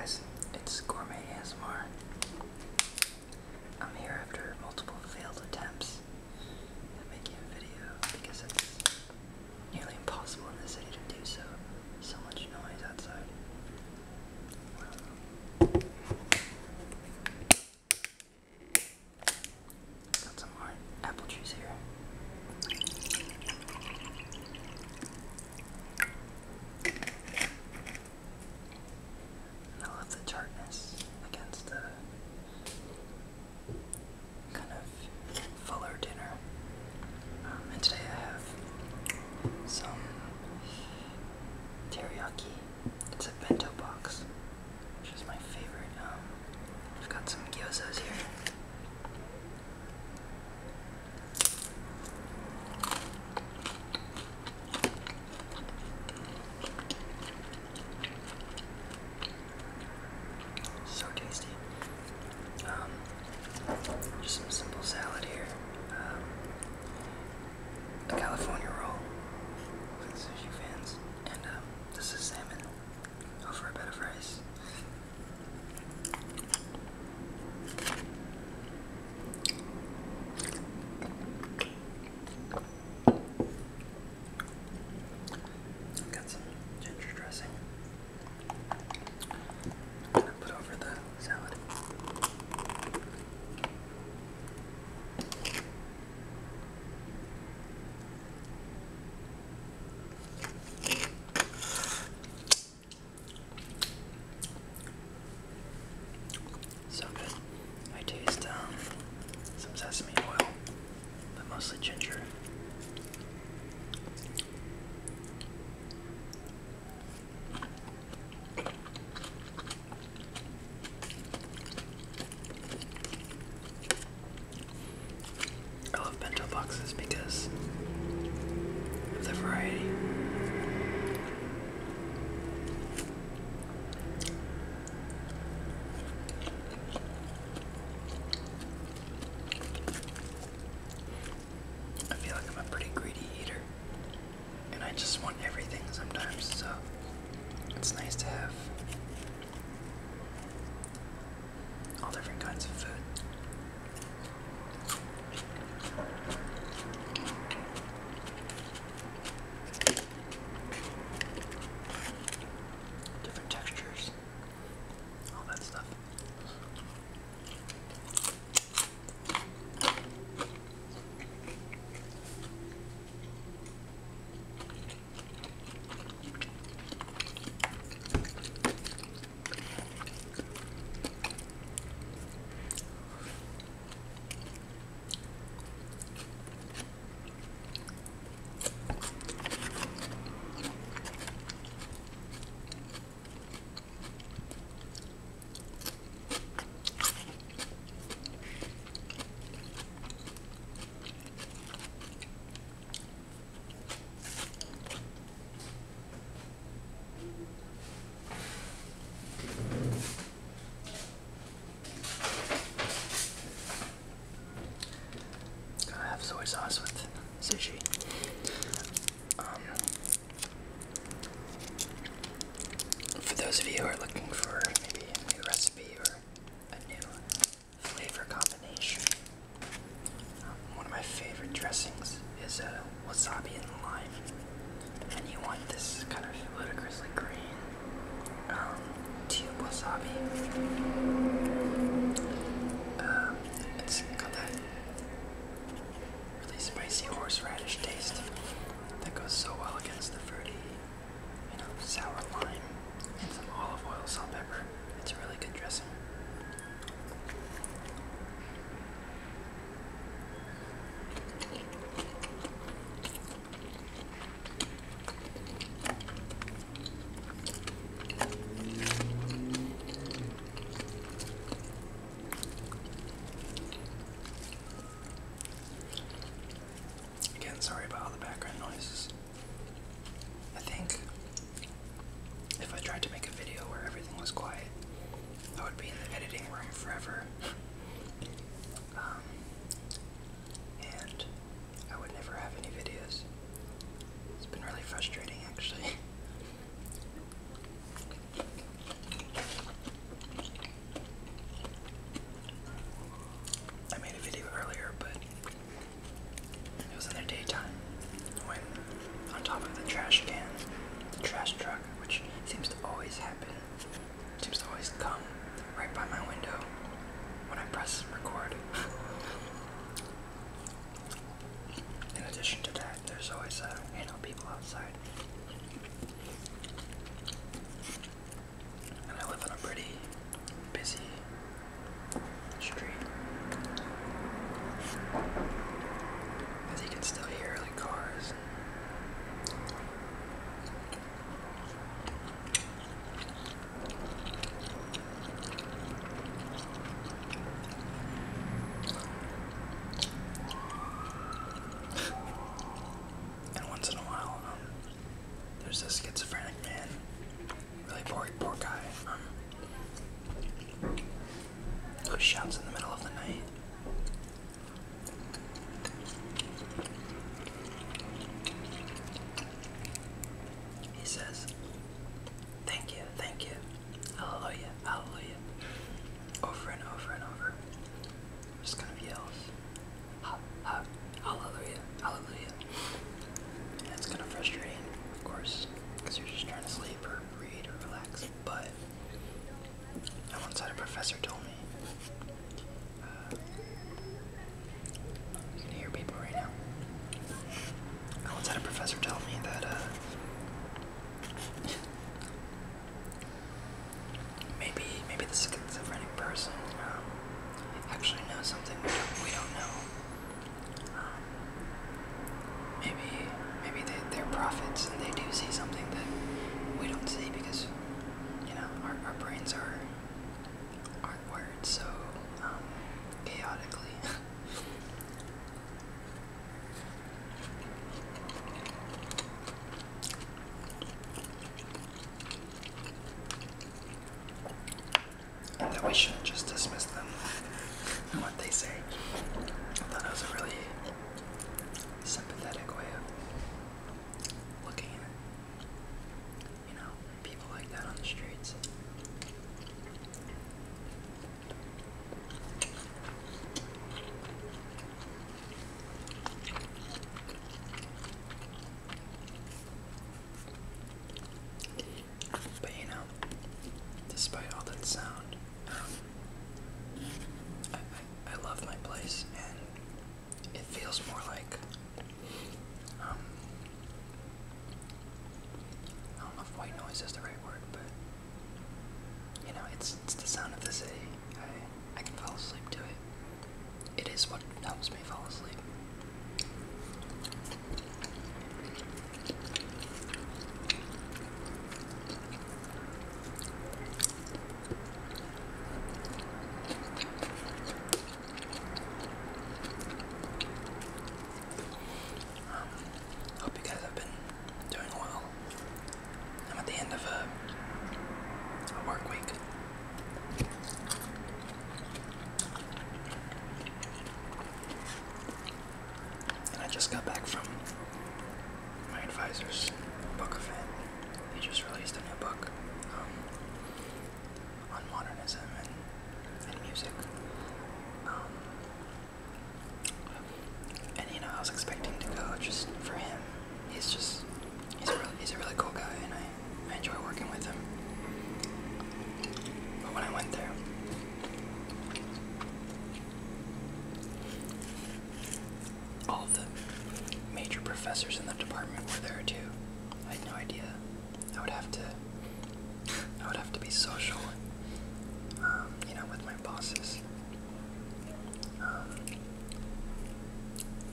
guys, it's Gourmet ASMR. I'm here after multiple failed attempts at making a video because it's nearly impossible in the city to do so. So much noise outside. Got some more apple juice here. I love the tartness against the kind of fuller dinner. And today I have some teriyaki. It's a bento box, which is my favorite. I've got some gyozas here. So tasty. Just some simple salad here. A California roll for the sushi fans. And this is salmon over a bed of rice. Got some ginger dressing. I'm gonna put over the salad. So good. I taste some sesame oil, but mostly ginger. I love bento boxes because of the variety. I feel like I'm a pretty greedy eater, and I just want everything sometimes, so it's nice to have all different kinds of food. Different textures, all that stuff. Gotta have soy sauce with sushi. For those of you who are looking for maybe a new recipe or a new flavor combination, one of my favorite dressings is wasabi and lime. And you want this kind of ludicrously green tube wasabi. It's got that really spicy horseradish taste that goes so well against the fruity, sour lime and some olive oil, salt, pepper. It's a really good dressing. Again, sorry about all the background noises. I think if I tried to make a video where everything was quiet, I would be in the editing room forever. And I would never have any videos. It's been really frustrating, actually. shouts in the middle of the night. He says, thank you, hallelujah, hallelujah, over and over and over. Just kind of yells, hallelujah, hallelujah. And it's kind of frustrating, of course, because you're just trying to sleep or read or relax. But I once had a professor told me, you can hear people right now. I once had a professor tell me that maybe the schizophrenic person actually knows something we don't know. Maybe they're prophets and they do see something that we don't see because, you know, our brains aren't wired so chaotically. And that we shouldn't just dismiss them and what they say. I thought that was a really sympathetic way of looking at, you know, people like that on the streets. But you know, despite all that sound, I love my place, and it feels more like, I don't know if white noise is the right word, but, you know, it's the sound of the city. I can fall asleep to it. It is what helps me fall asleep. Hope you guys have been doing well. I'm at the end of a work week. And I just got back from my advisor's book event. He just released a new book on modernism and music. And you know, I was expecting to go just for him. He's a really cool guy, and I enjoy working with him. But when I went there, all of the major professors in the department were there too. I had no idea. I would have to be social, you know, with my bosses,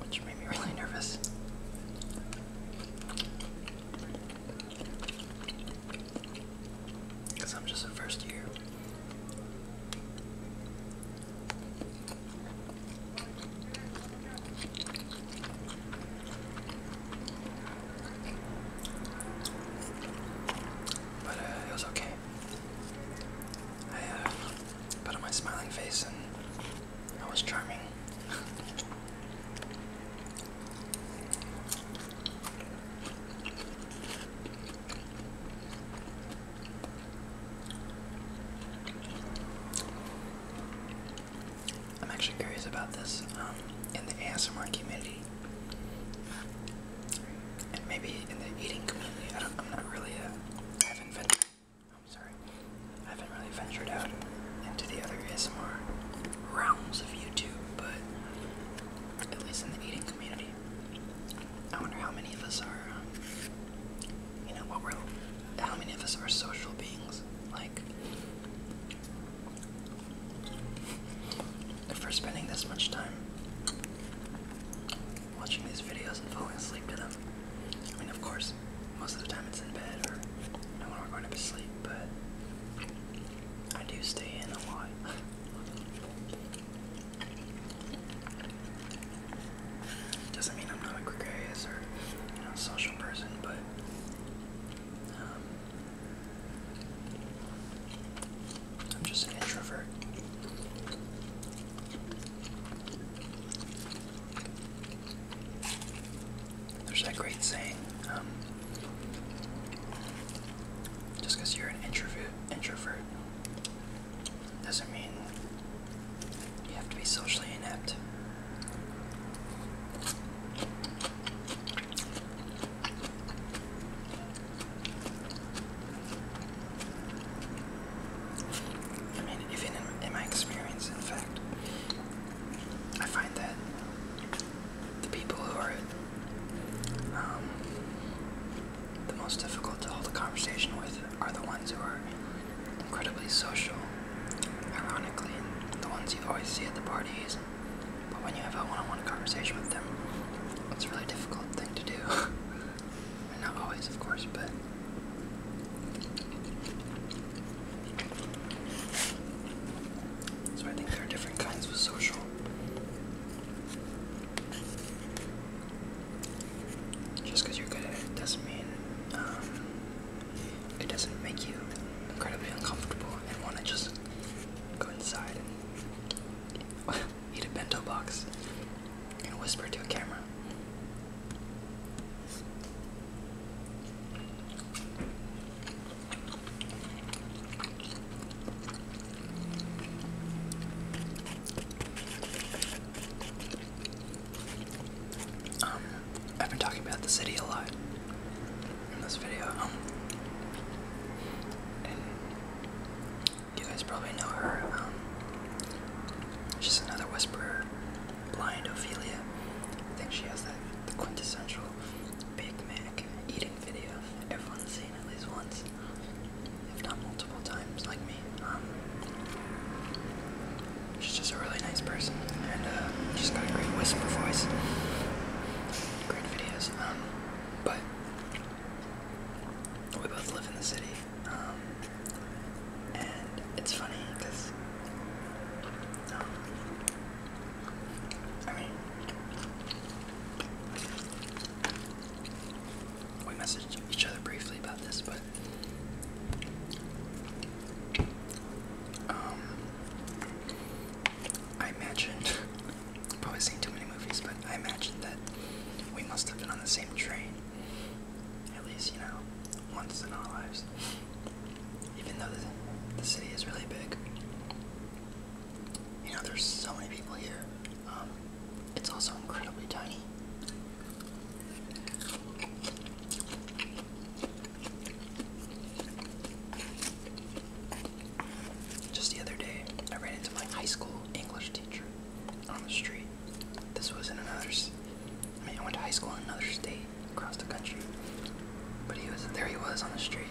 which made me really nervous. Because I'm just a first year. But it was okay. I put on my smiling face and I was charming. I'm actually curious about this in the ASMR community, and maybe in the eating community. I'm not really I haven't really ventured out into the other ASMR realms of YouTube, but at least in the eating community, I wonder how many of us are, you know, how many of us are social beings, like, if we're spending this much time incredibly social, ironically, the ones you always see at the parties. But when you have a one-on-one conversation with them, it's a really difficult thing to do. And not always, of course, but so I think there are different kinds of social. Just because you're good at it doesn't mean it doesn't make you incredibly uncomfortable and want to just go inside and eat a bento box and whisper to a camera. I've been talking about the city a lot in this video, and you guys probably know her. She's another whisperer, blind Ophelia. I think she has the quintessential Big Mac eating video everyone's seen at least once, if not multiple times, like me. She's just a really nice person, and she's got a great whisper voice. Great videos, but we both live in the city, and it's funny because, I mean, we messaged each other briefly about this, but I imagined, probably seen too many movies, but I imagined that we must have been on the same train, at least, you know, once in our lives. Even though the city is really big, you know, there's so many people here. It's also incredibly tiny. Just the other day, I ran into my high school English teacher on the street. This was in I went to high school in another state across the country, but there he was on the street.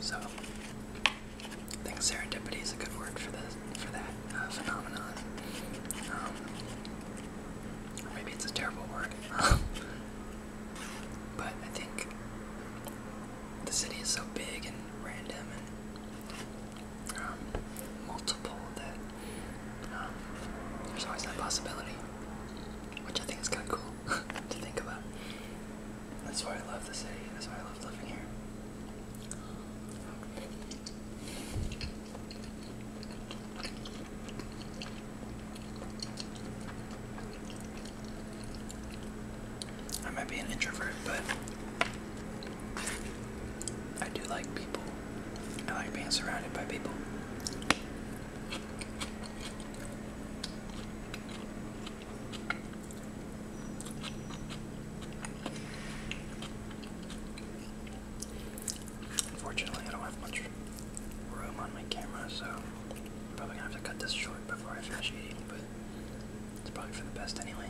So, I think serendipity is a good word for that phenomenon. Or maybe it's a terrible word. But I think the city is so big and random and multiple that there's always that possibility, which I think is kind of cool to think about. That's why I love the city. That's why I love living here. I might be an introvert, but I do like people. I like being surrounded by people. Unfortunately, I don't have much room on my camera, so I'm probably gonna have to cut this short before I finish eating, but it's probably for the best anyway.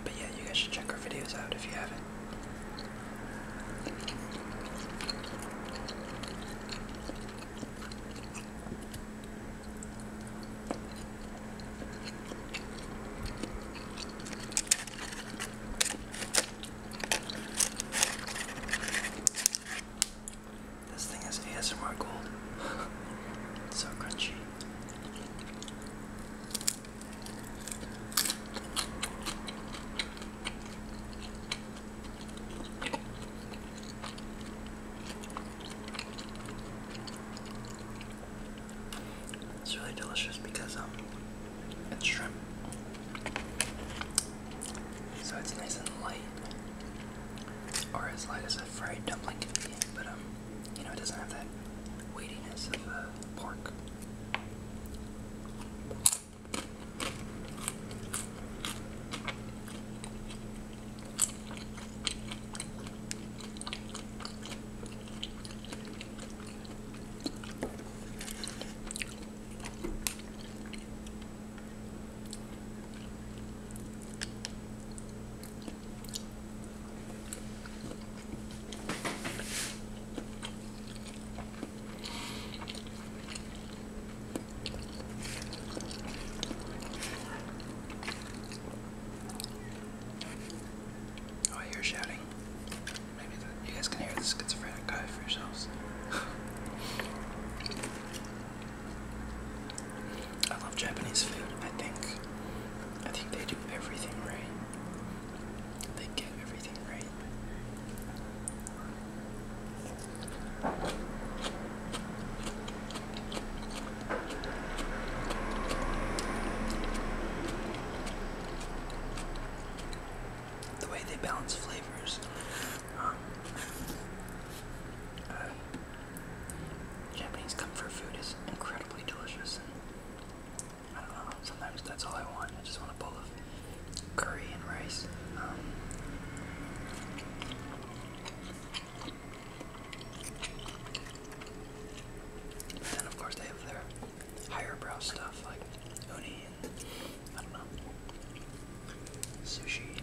But yeah, you guys should check our videos out if you haven't. This thing is ASMR gold. It's so crunchy. It's really delicious because it's shrimp, so it's nice and light, or as light as a fried dumpling can be. But you know, it doesn't have that weightiness of pork. they balance flavors. Um, uh, Japanese comfort food is incredibly delicious, and I don't know, sometimes that's all I want. I just want a bowl of curry and rice. Then of course they have their higher brow stuff like uni and I don't know, sushi.